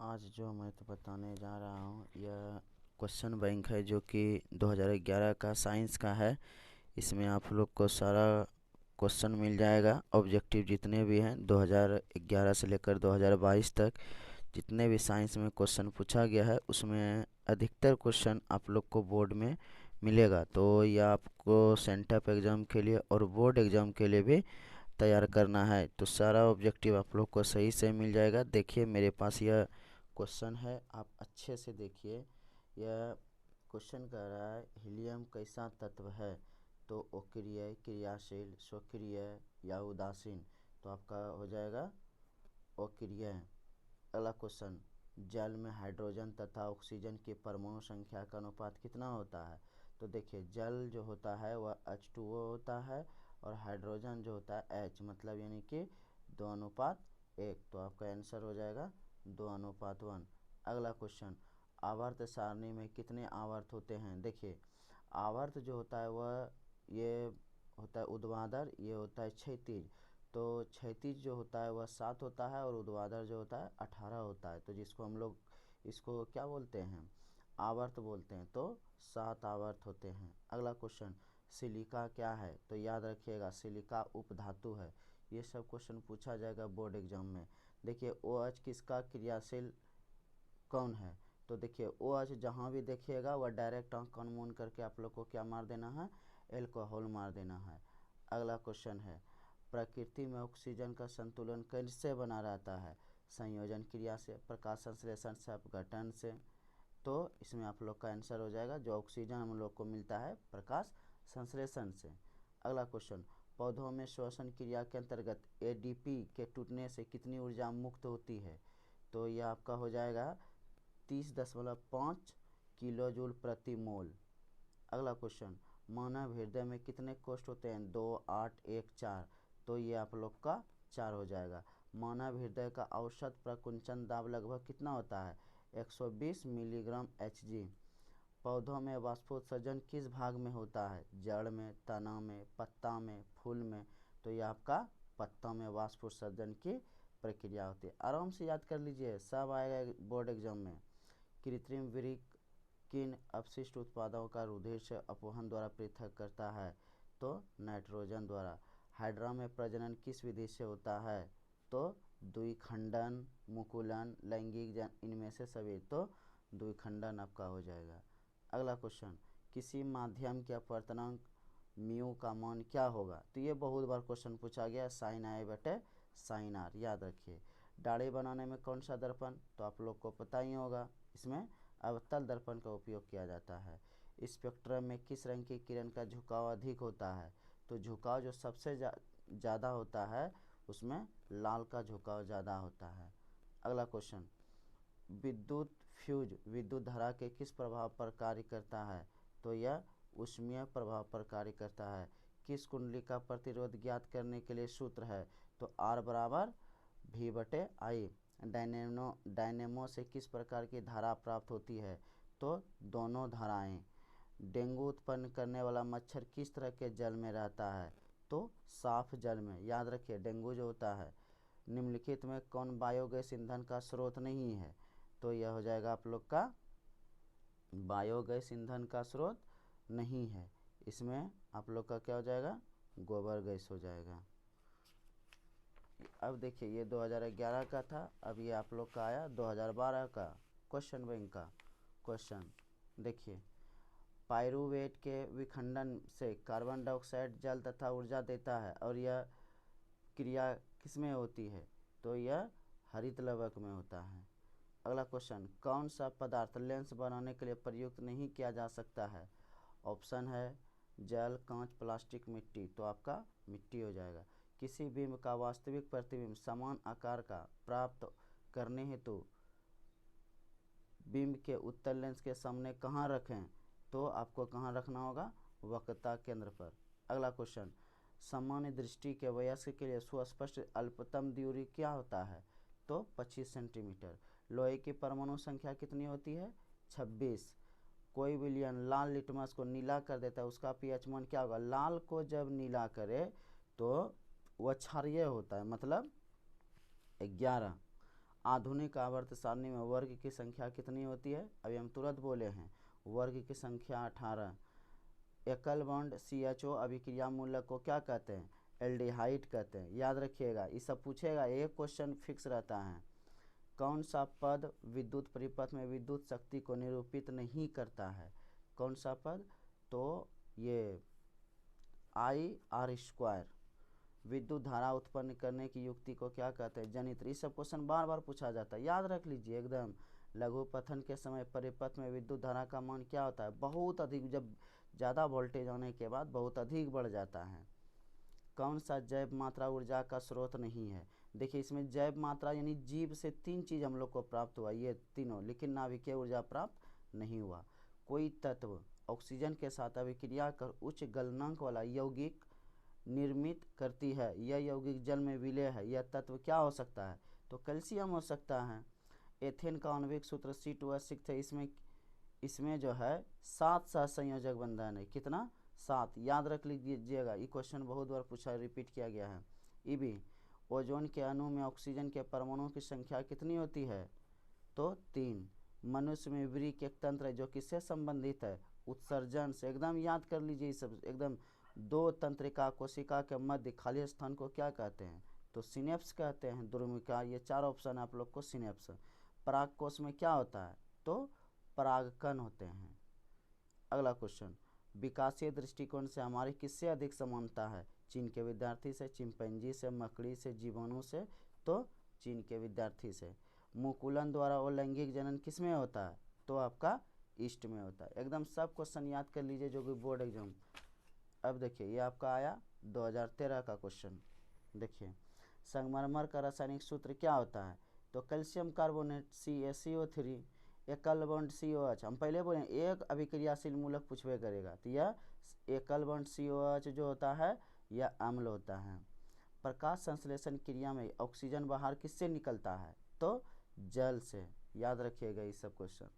आज जो मैं तो बताने जा रहा हूँ यह क्वेश्चन बैंक है जो कि 2011 का साइंस का है। इसमें आप लोग को सारा क्वेश्चन मिल जाएगा। ऑब्जेक्टिव जितने भी हैं 2011 से लेकर 2022 तक जितने भी साइंस में क्वेश्चन पूछा गया है उसमें अधिकतर क्वेश्चन आप लोग को बोर्ड में मिलेगा। तो यह आपको सेंटअप एग्ज़ाम के लिए और बोर्ड एग्ज़ाम के लिए भी तैयार करना है। तो सारा ऑब्जेक्टिव आप लोग को सही से मिल जाएगा। देखिए मेरे पास यह क्वेश्चन है, आप अच्छे से देखिए। यह क्वेश्चन कह रहा है हीलियम कैसा तत्व है, तो अक्रिय, क्रियाशील, स्वक्रिय या उदासीन। तो आपका हो जाएगा अक्रिय। अगला क्वेश्चन, जल में हाइड्रोजन तथा ऑक्सीजन की परमाणु संख्या का अनुपात कितना होता है। तो देखिए जल जो होता है वह H2O होता है और हाइड्रोजन जो होता है H, मतलब यानी कि 2:1। तो आपका आंसर हो जाएगा 2:1। अगला क्वेश्चन, आवर्त सारणी में कितने आवर्त होते हैं। देखिए आवर्त जो होता है वह ये होता है ऊर्ध्वाधर, ये होता है क्षैतिज। तो क्षैतिज जो होता है वह 7 होता है और ऊर्ध्वाधर जो होता है 18 होता है। तो जिसको हम लोग इसको क्या बोलते हैं, आवर्त बोलते हैं। तो 7 आवर्त होते हैं। अगला क्वेश्चन, सिलिका क्या है। तो याद रखिएगा सिलिका उपधातु है। ये सब क्वेश्चन पूछा जाएगा बोर्ड एग्जाम में। देखिए OH किसका क्रियाशील कौन है। तो देखिए OH जहाँ भी देखिएगा वह डायरेक्ट आंख कान मूंद करके आप लोग को क्या मार देना है, एल्कोहल मार देना है। अगला क्वेश्चन है, प्रकृति में ऑक्सीजन का संतुलन कैसे बना रहता है। संयोजन क्रिया से, प्रकाश संश्लेषण से, अपघटन से। तो इसमें आप लोग का आंसर हो जाएगा जो ऑक्सीजन हम लोग को मिलता है प्रकाश संश्लेषण से। अगला क्वेश्चन, पौधों में श्वसन क्रिया के अंतर्गत ADP के टूटने से कितनी ऊर्जा मुक्त होती है। तो यह आपका हो जाएगा 30.5 किलो जूल प्रति मोल। अगला क्वेश्चन, मानव हृदय में कितने कोष्ठ होते हैं। 2, 8, 1, 4। तो ये आप लोग का 4 हो जाएगा। मानव हृदय का औसत प्रकुंचन दाब लगभग कितना होता है, 120 मिलीग्राम Hg। पौधों में वाष्पोत्सर्जन किस भाग में होता है, जड़ में, तना में, पत्ता में, फूल में। तो ये आपका पत्ता में वाष्पोत्सर्जन की प्रक्रिया होती है। आराम से याद कर लीजिए, सब आएगा बोर्ड एग्जाम में। कृत्रिम वृक्क किन अपशिष्ट उत्पादों का रुधिर से अपवहन द्वारा पृथक करता है। तो नाइट्रोजन द्वारा। हाइड्रा में प्रजनन किस विधि से होता है। तो द्विखंडन, मुकुलन, लैंगिक जन, इनमें से सभी। तो द्विखंडन आपका हो जाएगा। अगला क्वेश्चन, किसी माध्यम के अपवर्तनांक म्यू का मान क्या होगा। तो ये बहुत बार क्वेश्चन पूछा गया, साइन आई बटे साइन आर, याद रखिए। दाढ़ी बनाने में कौन सा दर्पण, तो आप लोग को पता ही होगा, इसमें अवतल दर्पण का उपयोग किया जाता है। स्पेक्ट्रम में किस रंग की किरण का झुकाव अधिक होता है। तो झुकाव जो सबसे ज़्यादा होता है उसमें लाल का झुकाव ज़्यादा होता है। अगला क्वेश्चन, विद्युत फ्यूज विद्युत धारा के किस प्रभाव पर कार्य करता है। तो यह ऊष्मीय प्रभाव पर कार्य करता है। किस कुंडली का प्रतिरोध ज्ञात करने के लिए सूत्र है। तो R बराबर V/I। डायनेमो से किस प्रकार की धारा प्राप्त होती है। तो दोनों धाराएं। डेंगू उत्पन्न करने वाला मच्छर किस तरह के जल में रहता है। तो साफ जल में। याद रखिए डेंगू जो होता है, निम्नलिखित में कौन बायोगैस ईंधन का स्रोत नहीं है। तो यह हो जाएगा आप लोग का बायोगैस ईंधन का स्रोत नहीं है। इसमें आप लोग का क्या हो जाएगा, गोबर गैस हो जाएगा। अब देखिए ये 2011 का था, अब ये आप लोग का आया 2012 का क्वेश्चन बैंक का क्वेश्चन। देखिए पाइरूवेट के विखंडन से कार्बन डाइऑक्साइड जल तथा ऊर्जा देता है और यह क्रिया किसमें होती है। तो यह हरित लवक में होता है। अगला क्वेश्चन, कौन सा पदार्थ लेंस बनाने के लिए प्रयुक्त नहीं किया जा सकता है। ऑप्शन है जल, कांच, प्लास्टिक, मिट्टी। तो आपका मिट्टी हो जाएगा। किसी बिंब का वास्तविक प्रतिबिंब समान आकार का प्राप्त करने हेतु बिंब के उत्तल लेंस के सामने कहाँ रखें। तो आपको कहाँ रखना होगा, वक्रता केंद्र पर। अगला क्वेश्चन, सामान्य दृष्टि के वयस्क के लिए सुस्पष्ट अल्पतम दूरी क्या होता है। तो 25 सेंटीमीटर। लोहे की परमाणु संख्या कितनी होती है, 26। कोई विलयन लाल लिटमस को नीला कर देता है, उसका पीएच मान क्या होगा। लाल को जब नीला करे तो वह क्षारीय होता है, मतलब 11। आधुनिक आवर्त सारणी में वर्ग की संख्या कितनी होती है? अभी हम तुरंत बोले हैं वर्ग की संख्या 18। एकल बॉन्ड CHO अभिक्रिया मूलक को क्या कहते हैं? एल्डिहाइड कहते हैं। याद रखिएगा, ये सब पूछेगा, एक क्वेश्चन फिक्स रहता है। कौन सा पद विद्युत परिपथ में विद्युत शक्ति को निरूपित नहीं करता है? कौन सा पद? तो ये I/R²। विद्युत धारा उत्पन्न करने की युक्ति को क्या कहते हैं? जनित्र। ये सब क्वेश्चन बार बार पूछा जाता है, याद रख लीजिए एकदम। लघु पथन के समय परिपथ में विद्युत धारा का मान क्या होता है? बहुत अधिक, जब ज़्यादा वोल्टेज आने के बाद बहुत अधिक बढ़ जाता है। कौन सा जैव मात्रा ऊर्जा का स्रोत नहीं है? देखिए, इसमें जैव मात्रा यानी जीव से 3 चीज़ हम लोग को प्राप्त हुआ, ये तीनों, लेकिन नाभिकीय ऊर्जा प्राप्त नहीं हुआ। कोई तत्व ऑक्सीजन के साथ अभिक्रिया कर उच्च गलनांक वाला यौगिक निर्मित करती है, यह यौगिक जल में विलय है, यह तत्व क्या हो सकता है? तो कैल्शियम हो सकता है। एथेन का आणविक सूत्र C2H6 है। इसमें जो है 7 सहसंयोजक बंधन है। कितना? 7। याद रख लीजिएगा, ये क्वेश्चन बहुत बार पूछा, रिपीट किया गया है। EB ओजोन के अणु में ऑक्सीजन के परमाणुओं की संख्या कितनी होती है? तो 3। मनुष्य में वृक्क एक तंत्र है जो किससे संबंधित है? उत्सर्जन से। एकदम याद कर लीजिए सब एकदम। 2 तंत्रिका कोशिका के मध्य खाली स्थान को क्या कहते हैं? तो सिनेप्स कहते हैं। द्रुमिका, ये 4 ऑप्शन आप लोग को सिनेप्स। परागकोश में क्या होता है? तो परागकण होते हैं। अगला क्वेश्चन, विकासीय दृष्टिकोण से हमारी किससे अधिक समानता है? चीन के विद्यार्थी से, चिंपैंजी से, मकड़ी से, जीवाणु से? तो चीन के विद्यार्थी से। मुकुलन द्वारा अलैंगिक जनन किस में होता है? तो आपका ईस्ट में होता है। एकदम सब क्वेश्चन याद कर लीजिए जो भी बोर्ड एग्जाम। अब देखिए, ये आपका आया 2013 का क्वेश्चन। देखिए, संगमरमर का रासायनिक सूत्र क्या होता है? तो कैल्शियम कार्बोनेट CaCO3, एकल बॉन्ड COH। हम पहले बोले एक अभिक्रियाशील मूलक पूछवे करेगा, तो यह एकल बॉन्ड COH जो होता है यह अम्ल होता है। प्रकाश संश्लेषण क्रिया में ऑक्सीजन बाहर किससे निकलता है? तो जल से। याद रखिएगा ये सब क्वेश्चन।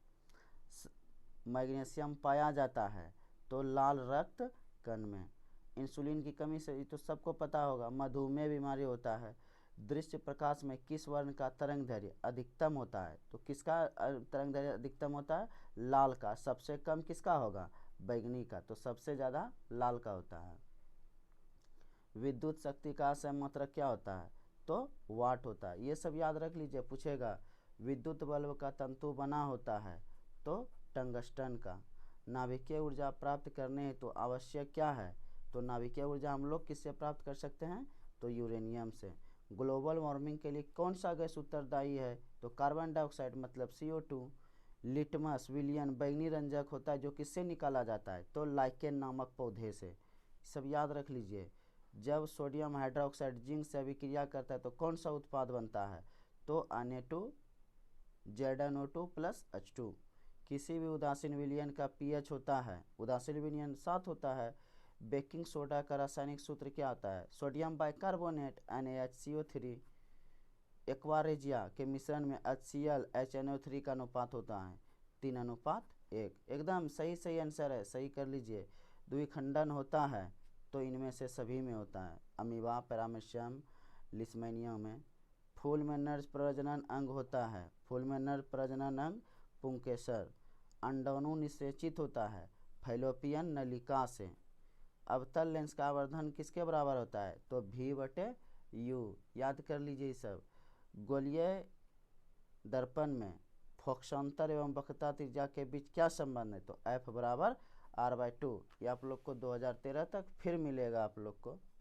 मैग्नीशियम पाया जाता है तो लाल रक्त कण में। इंसुलिन की कमी से, ये तो सबको पता होगा, मधुमेह बीमारी होता है। दृश्य प्रकाश में किस वर्ण का तरंग दैर्घ्य अधिकतम होता है? तो किसका तरंग दैर्घ्य अधिकतम होता है? लाल का। सबसे कम किसका होगा? बैंगनी का। तो सबसे ज़्यादा लाल का होता है। विद्युत शक्ति का संमात्रक क्या होता है? तो वाट होता है। ये सब याद रख लीजिए, पूछेगा। विद्युत बल्ब का तंतु बना होता है तो टंगस्टन का। नाभिकीय ऊर्जा प्राप्त करने हेतु तो आवश्यक क्या है? तो नाभिकीय ऊर्जा हम लोग किससे प्राप्त कर सकते हैं? तो यूरेनियम से। ग्लोबल वार्मिंग के लिए कौन सा गैस उत्तरदायी है? तो कार्बन डाइऑक्साइड मतलब CO2। लिटमस विलियन बैंगनी रंजक होता है जो किससे निकाला जाता है? तो लाइकेन नामक पौधे से। सब याद रख लीजिए। जब सोडियम हाइड्रोक्साइड जिंक से अभिक्रिया करता है तो कौन सा उत्पाद बनता है? तो Na2 ZnO2 + H2। किसी भी उदासीन विलयन का pH होता है, उदासीन विलयन 7 होता है। बेकिंग सोडा का रासायनिक सूत्र क्या होता है? Sodium bicarbonate NaHCO3। एक्वारेजिया के मिश्रण में HCl HNO3 का अनुपात होता है 3:1। एकदम सही सही आंसर है, सही कर लीजिए। द्विखंडन होता है तो इनमें से सभी में होता है, अमीबा, पैरामीशियम, लिस्मेनिया में। फूल में नर प्रजनन अंग होता है, फूल में नर प्रजनन अंग पुंकेसर। अंडाणु निषेचित होता है फैलोपियन नलिका से। अवतल लेंस का आवर्धन किसके बराबर होता है? तो V/U। याद कर लीजिए सब। गोलीय दर्पण में फोकसांतर एवं वक्रता त्रिज्या के बीच क्या संबंध है? तो F = R/2। ये आप लोग को 2013 तक फिर मिलेगा आप लोग को।